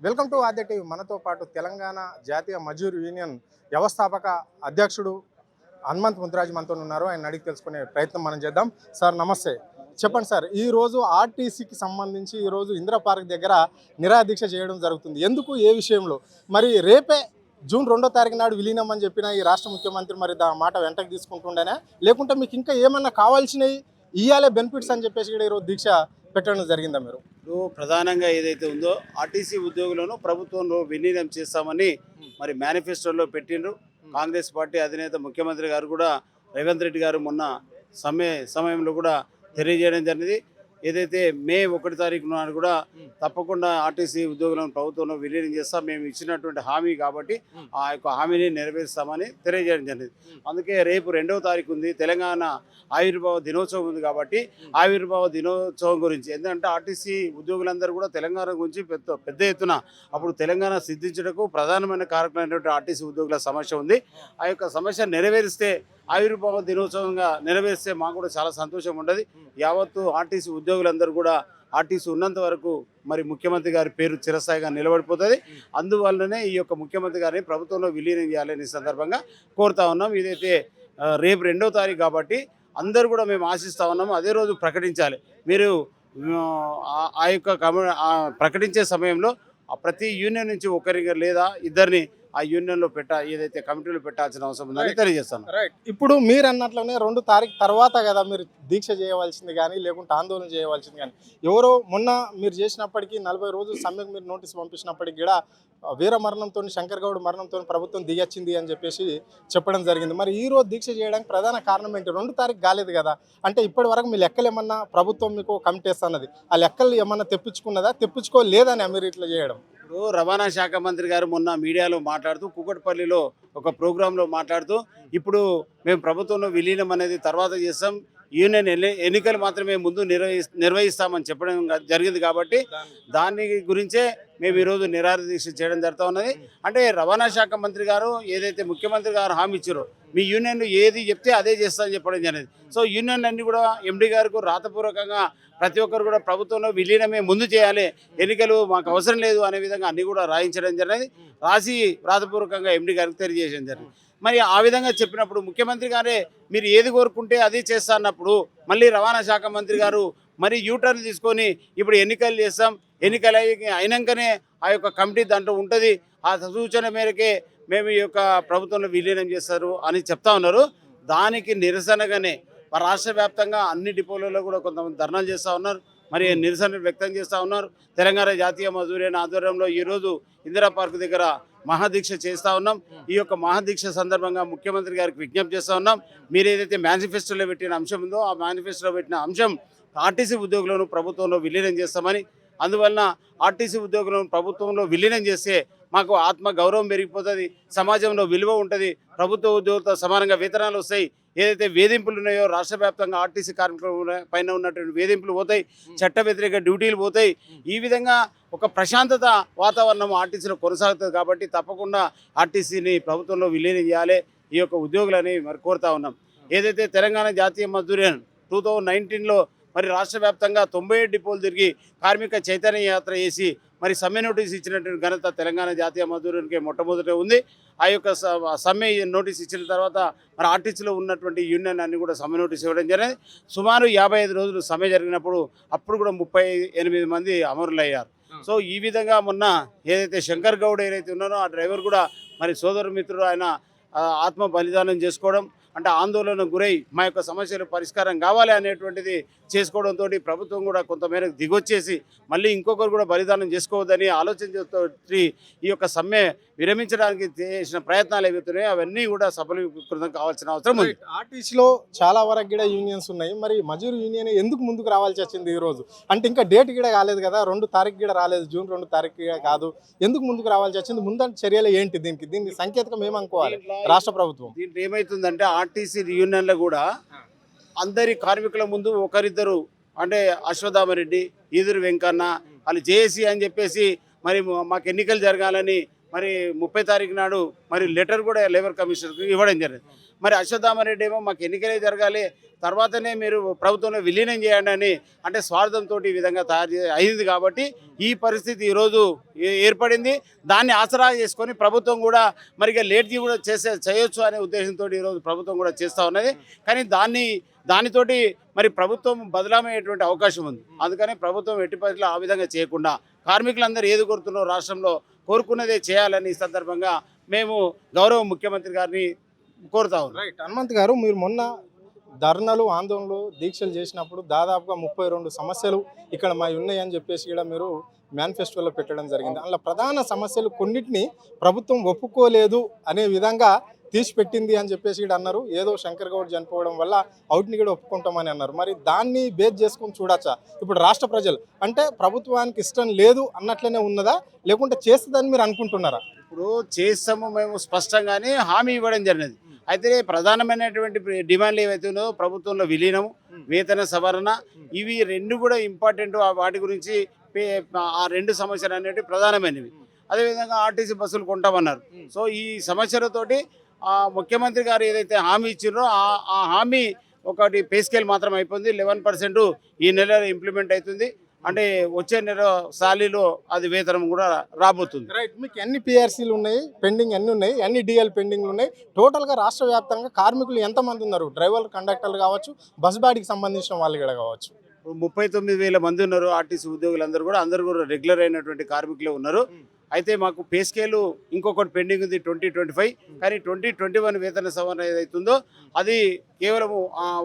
Welcome to Aadya TV. మనతో పాటు తెలంగాణ జాతీయ మజూర్ యూనియన్ వ్యవస్థాపక అధ్యక్షుడు హనుమంత్ ముద్రాజ్ మనతో ఉన్నారు. ఆయన అడిగి తెలుసుకునే ప్రయత్నం మనం చేద్దాం. సార్ నమస్తే, చెప్పండి సార్. ఈరోజు ఆర్టీసీకి సంబంధించి ఈరోజు ఇందిరా పార్క్ దగ్గర నిరాదీక్ష చేయడం జరుగుతుంది. ఎందుకు, ఏ విషయంలో? మరి రేపే జూన్ 2వ తారీఖు నాడు విలీనం అని చెప్పిన ఈ రాష్ట్ర ముఖ్యమంత్రి మరి మాట వెంటకి తీసుకుంటుండేనా, లేకుంటే మీకు ఇంకా ఏమన్నా కావాల్సినవి ఇయ్యాలే బెనిఫిట్స్ అని చెప్పేసి కూడా ఈరోజు దీక్ష పెట్టడం జరిగిందా? మీరు ప్రధానంగా ఏదైతే ఉందో ఆర్టీసీ ఉద్యోగులను ప్రభుత్వంలో విలీనం చేస్తామని మరి మేనిఫెస్టోలో పెట్టిండ్రు. కాంగ్రెస్ పార్టీ అధినేత ముఖ్యమంత్రి గారు కూడా రేవంత్ రెడ్డి గారు మొన్న సమయంలో కూడా తెలియజేయడం జరిగింది. ఏదైతే మే 1 తారీఖు నాడు కూడా తప్పకుండా ఆర్టీసీ ఉద్యోగులను ప్రభుత్వంలో విలీనం చేస్తాం, మేము ఇచ్చినటువంటి హామీ కాబట్టి ఆ యొక్క హామీని నెరవేరుస్తామని తెలియజేయడం జరిగింది. అందుకే రేపు 2వ తారీఖు ఉంది, తెలంగాణ ఆవిర్భావ దినోత్సవం ఉంది. కాబట్టి ఆవిర్భావ దినోత్సవం గురించి ఎందుకంటే ఆర్టీసీ ఉద్యోగులందరూ కూడా తెలంగాణ గురించి పెద్ద ఎత్తున అప్పుడు తెలంగాణ సిద్ధించడానికి ప్రధానమైన కారకులైనటువంటి ఆర్టీసీ ఉద్యోగుల సమస్య ఉంది. ఆ యొక్క సమస్య నెరవేరిస్తే, ఆవిర్భావ దినోత్సవంగా నెరవేరిస్తే మాకు కూడా చాలా సంతోషం ఉంటుంది. యావత్తు ఆర్టీసీ ఉద్యోగులందరూ కూడా ఆర్టీసీ ఉన్నంత వరకు మరి ముఖ్యమంత్రి గారి పేరు చిరస్థాయిగా నిలబడిపోతుంది. అందువల్లనే ఈ యొక్క ముఖ్యమంత్రి గారిని ప్రభుత్వంలో విలీనం చేయాలని సందర్భంగా కోరుతా ఉన్నాం. ఇదైతే రేపు 2వ తారీఖు కాబట్టి అందరూ కూడా మేము ఆశిస్తూ ఉన్నాము. అదే రోజు ప్రకటించాలి. మీరు ఆ యొక్క ప్రకటించే సమయంలో ప్రతి యూనియన్ నుంచి ఒకరికి లేదా ఇద్దరిని ఆ యూనియన్లో ఏదైతే కమిటీలో పెట్టాల్సిన అవసరం ఉందని తెలియజేస్తాను. రైట్. ఇప్పుడు మీరు అన్నట్లనే 2వ తారీఖు తర్వాత కదా మీరు దీక్ష చేయవలసింది కానీ, లేకుంటే ఆందోళన చేయవలసింది కానీ. ఎవరో మొన్న మీరు చేసినప్పటికీ 40 రోజులు సమ్మెకు మీరు నోటీస్ పంపించినప్పటికీ కూడా వీర మరణంతో, శంకర్ గౌడ్ మరణంతో ప్రభుత్వం దిగొచ్చింది అని చెప్పేసి చెప్పడం జరిగింది. మరి ఈ రోజు దీక్ష చేయడానికి ప్రధాన కారణం ఏంటి? 2వ తారీఖు కాలేదు కదా, అంటే ఇప్పటి వరకు మీ లెక్కలు ఏమన్నా ప్రభుత్వం మీకు కమిటేస్తున్నది, ఆ లెక్కలు ఏమన్నా తెప్పించుకున్నదా, తెప్పించుకోలేదని మీరు ఇట్లా చేయడం? ఇప్పుడు రవాణా శాఖ మంత్రి గారు మొన్న మీడియాలో మాట్లాడుతూ, కూకట్పల్లిలో ఒక ప్రోగ్రాంలో మాట్లాడుతూ, ఇప్పుడు మేము ప్రభుత్వంలో విలీనం అనేది తర్వాత చేస్తాం, యూనియన్ ఎన్నికలు మాత్రమే ముందు నిర్వహిస్తామని చెప్పడం జరిగింది. కాబట్టి దాని గురించే మేము ఈరోజు నిరాదీక్ష చేయడం జరుగుతూ ఉన్నది. అంటే రవాణా శాఖ మంత్రి గారు ఏదైతే ముఖ్యమంత్రి గారు హామీ ఇచ్చారో, మీ యూనియన్లు ఏది చెప్తే అదే చేస్తామని చెప్పడం జరిగింది. సో యూనియన్ అన్ని కూడా ఎండి గారికి రాతపూర్వకంగా ప్రతి ఒక్కరు కూడా ప్రభుత్వంలో విలీనమే ముందు చేయాలి, ఎన్నికలు మాకు అవసరం లేదు అనే విధంగా అన్ని కూడా రాయించడం జరిగింది. రాసి రాతపూర్వకంగా ఎండి గారికి తెలియజేయడం జరిగింది. మరి ఆ విధంగా చెప్పినప్పుడు ముఖ్యమంత్రి గారే మీరు ఏది కోరుకుంటే అదే చేస్తా అన్నప్పుడు మళ్ళీ రవాణా శాఖ మంత్రి గారు మరి యూటర్న్ తీసుకొని ఇప్పుడు ఎన్నికలు చేస్తాం, ఎన్నికలు అయినాకనే ఆ యొక్క కమిటీ దాంట్లో ఉంటుంది, ఆ సూచన మేరకే మేము ఈ యొక్క ప్రభుత్వంలో విలీనం చేస్తారు అని చెప్తా ఉన్నారు. దానికి నిరసనగానే రాష్ట్ర వ్యాప్తంగా అన్ని డిపోలలో కూడా కొంతమంది ధర్నాలు చేస్తూ ఉన్నారు, మరి నిరసన వ్యక్తం చేస్తూ ఉన్నారు. తెలంగాణ జాతీయ మజూర్ యూనియన్ ఆధ్వర్యంలో ఈరోజు ఇందిరా పార్క్ దగ్గర మహాదీక్ష చేస్తూ ఉన్నాం. ఈ యొక్క మహాదీక్ష సందర్భంగా ముఖ్యమంత్రి గారికి విజ్ఞప్తి చేస్తూ ఉన్నాం, మీరు ఏదైతే మేనిఫెస్టోలో పెట్టిన అంశం ఉందో ఆ మేనిఫెస్టోలో పెట్టిన అంశం ఆర్టీసీ ఉద్యోగులను ప్రభుత్వంలో విలీనం చేస్తామని, అందువలన ఆర్టీసీ ఉద్యోగులను ప్రభుత్వంలో విలీనం చేస్తే మాకు ఆత్మ గౌరవం పెరిగిపోతుంది, సమాజంలో విలువ ఉంటుంది, ప్రభుత్వ ఉద్యోగులతో సమానంగా వేతనాలు వస్తాయి, ఏదైతే వేధింపులు ఉన్నాయో రాష్ట్ర వ్యాప్తంగా ఆర్టీసీ కార్మికుల పైన ఉన్నటువంటి వేధింపులు పోతాయి, చట్ట వ్యతిరేక డ్యూటీలు పోతాయి. ఈ విధంగా ఒక ప్రశాంతత వాతావరణం ఆర్టీసీలో కొనసాగుతుంది. కాబట్టి తప్పకుండా ఆర్టీసీని ప్రభుత్వంలో విలీనం చేయాలి ఈ యొక్క ఉద్యోగులని మరి కోరుతా ఉన్నాం. ఏదైతే తెలంగాణ జాతీయ మజూర్ యూనియన్ 2019లో మరి రాష్ట్ర వ్యాప్తంగా 97 డిపోలు తిరిగి కార్మిక చైతన్య యాత్ర చేసి మరి సమ్మె నోటీస్ ఇచ్చినటువంటి ఘనత తెలంగాణ జాతీయ మజూర్ యూనియన్కి మొట్టమొదట ఉంది. ఆ యొక్క సమ్మె నోటీస్ ఇచ్చిన తర్వాత మరి ఆర్టీసీలో ఉన్నటువంటి యూనియన్ అన్ని కూడా సమ్మె నోటీస్ ఇవ్వడం జరిగింది. సుమారు 55 రోజులు సమ్మె జరిగినప్పుడు అప్పుడు కూడా 38 మంది అమరులయ్యారు. సో ఈ విధంగా మొన్న ఏదైతే శంకర్ గౌడ్ ఏదైతే ఉన్నారో ఆ డ్రైవర్ కూడా మరి సోదరు మిత్రుడు ఆయన ఆత్మ బలిదానం చేసుకోవడం, అంటే ఆందోళనకు గురై మా యొక్క సమస్యలు పరిష్కారం కావాలి అనేటువంటిది చేసుకోవడంతో ప్రభుత్వం కూడా కొంతమేరకు దిగొచ్చేసి మళ్ళీ ఇంకొకరు కూడా బలిదానం చేసుకోవద్దని ఆలోచనతో ఈ యొక్క సమ్మె విరమించడానికి చేసిన ప్రయత్నాలు ఏవైతున్నాయో అవన్నీ కూడా సఫలీకృతం కావాల్సిన అవసరం ఉంది. ఆర్టీసీలో చాలా వరకు కూడా యూనియన్స్ ఉన్నాయి, మరి మజూర్ యూనియన్ ఎందుకు ముందుకు రావాల్సి వచ్చింది ఈరోజు? అంటే ఇంకా డేట్ కూడా కాలేదు కదా, 2వ తారీఖు కూడా రాలేదు, జూన్ 2వ తారీఖు కాదు, ఎందుకు ముందుకు రావాల్సి వచ్చింది? ముందంటే చర్యలు ఏంటి? దీనికి సంకేతకం ఏమనుకోవాలి రాష్ట్ర ప్రభుత్వం? దీంట్లో ఏమవుతుందంటే ఆర్టీసీ యూనియన్లు కూడా అందరి కార్మికుల ముందు ఒకరిద్దరు, అంటే అశ్వత్థామరెడ్డి, ఈదురు వెంకన్న, వాళ్ళు జేఏసీ అని చెప్పేసి మరి మాకు ఎన్నికలు జరగాలని మరి 30 తారీఖు నాడు మరి లెటర్ కూడా లేబర్ కమిషనర్కి ఇవ్వడం జరిగింది. మరి అశ్వత్థామరెడ్డి ఏమో మాకు ఎన్నికలే జరగాలి, తర్వాతనే మీరు ప్రభుత్వంలో విలీనం చేయండి అని అంటే స్వార్థంతో ఈ విధంగా అయింది. కాబట్టి ఈ పరిస్థితి ఈరోజు ఏర్పడింది. దాన్ని ఆసరా చేసుకొని ప్రభుత్వం కూడా మరిగా లేట్గా కూడా చేయొచ్చు అనే ఉద్దేశంతో ఈరోజు ప్రభుత్వం కూడా చేస్తూ ఉన్నది. కానీ దానితోటి మరి ప్రభుత్వం బదలామయ్యేటువంటి అవకాశం ఉంది. అందుకని ప్రభుత్వం ఎట్టి పరిస్థితుల్లో ఆ విధంగా చేయకుండా కార్మికులందరూ ఏది కోరుతున్నారో రాష్ట్రంలో కోరుకున్నదే చేయాలని ఈ సందర్భంగా మేము గౌరవ ముఖ్యమంత్రి గారిని కోరుతా ఉన్నాం. రైట్. హనుమంత్ గారు, మీరు మొన్న ధర్నాలు ఆందోళనలు దీక్షలు చేసినప్పుడు దాదాపుగా 32 సమస్యలు ఇక్కడ మా ఉన్నాయని చెప్పేసి కూడా మీరు మేనిఫెస్టోలో పెట్టడం జరిగింది. అందులో ప్రధాన సమస్యలు కొన్నిటిని ప్రభుత్వం ఒప్పుకోలేదు అనే విధంగా తీసిపెట్టింది అని చెప్పేసి కూడా అన్నారు. ఏదో శంకర్ గౌడ్ చనిపోవడం వల్ల అవుట్ని కూడా ఒప్పుకుంటామని అన్నారు. మరి దాన్ని బేస్ చేసుకుని చూడొచ్చా ఇప్పుడు రాష్ట్ర ప్రజలు? అంటే ప్రభుత్వానికి ఇష్టం లేదు అన్నట్లనే ఉన్నదా, లేకుంటే చేస్తుందని మీరు అనుకుంటున్నారా? ఇప్పుడు చేస్తాము మేము స్పష్టంగానే హామీ ఇవ్వడం జరిగినది. అయితే ప్రధానమైనటువంటి డిమాండ్లు ఏవైతే ఉన్నాయో ప్రభుత్వంలో విలీనం, వేతన సవరణ, ఇవి రెండు కూడా ఇంపార్టెంట్. వాటి గురించి ఆ రెండు సమస్యలు అనేవి ప్రధానమైనవి. అదేవిధంగా ఆర్టీసీ బస్సులు కొంటామన్నారు. సో ఈ సమస్యలతోటి ముఖ్యమంత్రి గారు ఏదైతే హామీ ఇచ్చారో ఆ హామీ ఒకటి పే స్కేల్ మాత్రం అయిపోయింది. 11% ఈ నెల ఇంప్లిమెంట్ అవుతుంది. అంటే వచ్చే నెల సాలీలో అది వేతనం కూడా రాబోతుంది. రైట్. మీకు ఎన్ని పిఆర్సీలు ఉన్నాయి పెండింగ్, ఎన్ని ఉన్నాయి, ఎన్ని డిఎల్ పెండింగ్లు ఉన్నాయి? టోటల్గా రాష్ట్ర వ్యాప్తంగా కార్మికులు ఎంతమంది ఉన్నారు? డ్రైవర్లు, కండక్టర్లు కావచ్చు, బస్ బాడీకి సంబంధించిన వాళ్ళు కూడా కావచ్చు. 39,000 మంది ఉన్నారు. ఆర్టీసీ ఉద్యోగులందరూ కూడా రెగ్యులర్ అయినటువంటి కార్మికులే ఉన్నారు. అయితే మాకు పే స్కేలు ఇంకొకటి పెండింగ్ ఉంది 2025. కానీ 2021 వేతన సవరణ ఏదైతుందో అది కేవలం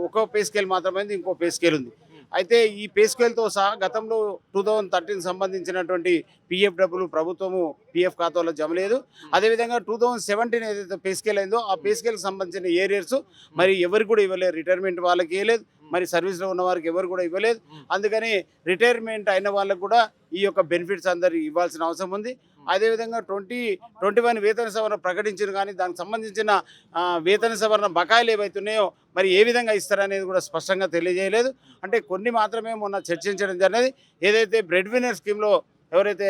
ఒక పే స్కేల్ మాత్రమైంది, ఇంకో పే స్కేల్ ఉంది. అయితే ఈ పే స్కేల్తో సహా గతంలో 2013 సంబంధించినటువంటి పిఎఫ్ డబ్బులు ప్రభుత్వము పిఎఫ్ ఖాతాలో జమ లేదు. అదేవిధంగా 2017 ఏదైతే పే స్కేల్ అయిందో ఆ పే స్కేల్కి సంబంధించిన ఏరియర్స్ మరి ఎవరికి కూడా ఇవ్వలేదు. రిటైర్మెంట్ వాళ్ళకి ఇవ్వలేదు, మరి సర్వీస్లో ఉన్న వారికి ఎవరు కూడా ఇవ్వలేదు. అందుకని రిటైర్మెంట్ అయిన వాళ్ళకు కూడా ఈ యొక్క బెనిఫిట్స్ అందరు ఇవ్వాల్సిన అవసరం ఉంది. అదేవిధంగా 2021 వేతన సవరణ ప్రకటించిన కానీ దానికి సంబంధించిన వేతన సవరణ బకాయిలు ఏవైతున్నాయో మరి ఏ విధంగా ఇస్తారనేది కూడా స్పష్టంగా తెలియజేయలేదు. అంటే కొన్ని మాత్రమే మొన్న చర్చించడం జరిగినది. ఏదైతే బ్రెడ్ విన్నర్ స్కీమ్లో ఎవరైతే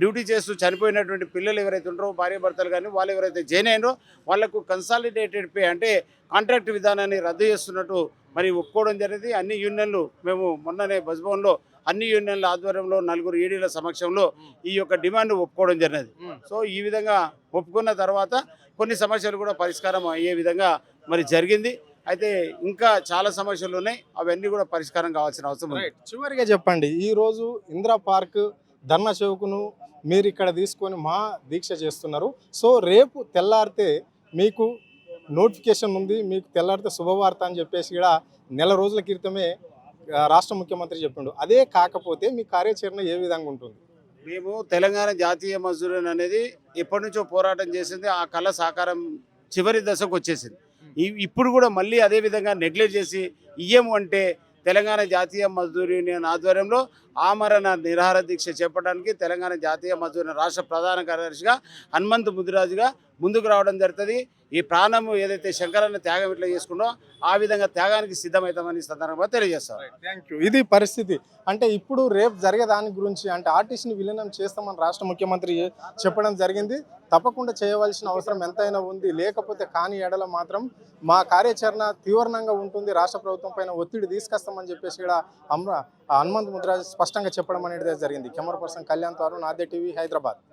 డ్యూటీ చేస్తూ చనిపోయినటువంటి పిల్లలు ఎవరైతే ఉంటారో, భార్య భర్తలు కానీ వాళ్ళు ఎవరైతే జాయిన్ అయినారో వాళ్ళకు కన్సాలిడేటెడ్ పే అంటే కాంట్రాక్ట్ విధానాన్ని రద్దు చేస్తున్నట్టు మరి ఒప్పుకోవడం జరిగింది. అన్ని యూనియన్లు మేము మొన్ననే బస్భవన్లో అన్ని యూనియన్ల ఆధ్వర్యంలో 4 ఏడీల సమక్షంలో ఈ యొక్క డిమాండ్ ఒప్పుకోవడం జరిగినది. సో ఈ విధంగా ఒప్పుకున్న తర్వాత కొన్ని సమస్యలు కూడా పరిష్కారం అయ్యే విధంగా మరి జరిగింది. అయితే ఇంకా చాలా సమస్యలు ఉన్నాయి, అవన్నీ కూడా పరిష్కారం కావాల్సిన అవసరం ఉంది. చివరిగా చెప్పండి, ఈరోజు ఇందిరా పార్క్ ధర్నా చౌక్ను మీరు ఇక్కడ తీసుకొని మా దీక్ష చేస్తున్నారు. సో రేపు తెల్లారితే మీకు నోటిఫికేషన్ ఉంది, మీకు తెల్లారితే శుభవార్త అని చెప్పేసి కూడా నెల రోజుల క్రితమే రాష్ట్ర ముఖ్యమంత్రి చెప్పిండు. అదే కాకపోతే మీ కార్యాచరణ ఏ విధంగా ఉంటుంది? మేము తెలంగాణ జాతీయ మజ్దూర్ అనేది ఎప్పటి నుంచో పోరాటం చేసింది. ఆ కళ సాకారం చివరి దశకు వచ్చేసింది. ఇప్పుడు కూడా మళ్ళీ అదే విధంగా నెగ్లెక్ట్ చేసి ఇయ్యము అంటే తెలంగాణ జాతీయ మజ్దూర్ యూనియన్ ఆధ్వర్యంలో ఆమరణ నిరాహార దీక్ష చేపట్టడానికి తెలంగాణ జాతీయ మజ్దూర్ రాష్ట్ర ప్రధాన కార్యదర్శిగా హనుమంత్ ముదిరాజుగా ముందుకు రావడం జరుగుతుంది. ఈ ప్రాణము ఏదైతే శంకరన్న త్యాగం ఇట్లా చేసుకున్నో ఆ విధంగా త్యాగానికి సిద్ధమవుతామని సందర్భంగా తెలియజేస్తాం. Thank you. ఇది పరిస్థితి. అంటే ఇప్పుడు రేపు జరిగే దాని గురించి అంటే ఆర్టీసీని విలీనం చేస్తామని రాష్ట్ర ముఖ్యమంత్రి చెప్పడం జరిగింది. తప్పకుండా చేయవలసిన అవసరం ఎంతైనా ఉంది. లేకపోతే కాని ఎడల మాత్రం మా కార్యాచరణ తీవ్రంగా ఉంటుంది, రాష్ట్ర ప్రభుత్వం పైన ఒత్తిడి తీసుకొస్తామని చెప్పేసి కూడా హనుమంత్ ముదిరాజ్ స్పష్టంగా చెప్పడం అనేది జరిగింది. కెమెరా పర్సన్ కళ్యాణ్ తో అరుణ్, ఆద్య టీవీ, హైదరాబాద్.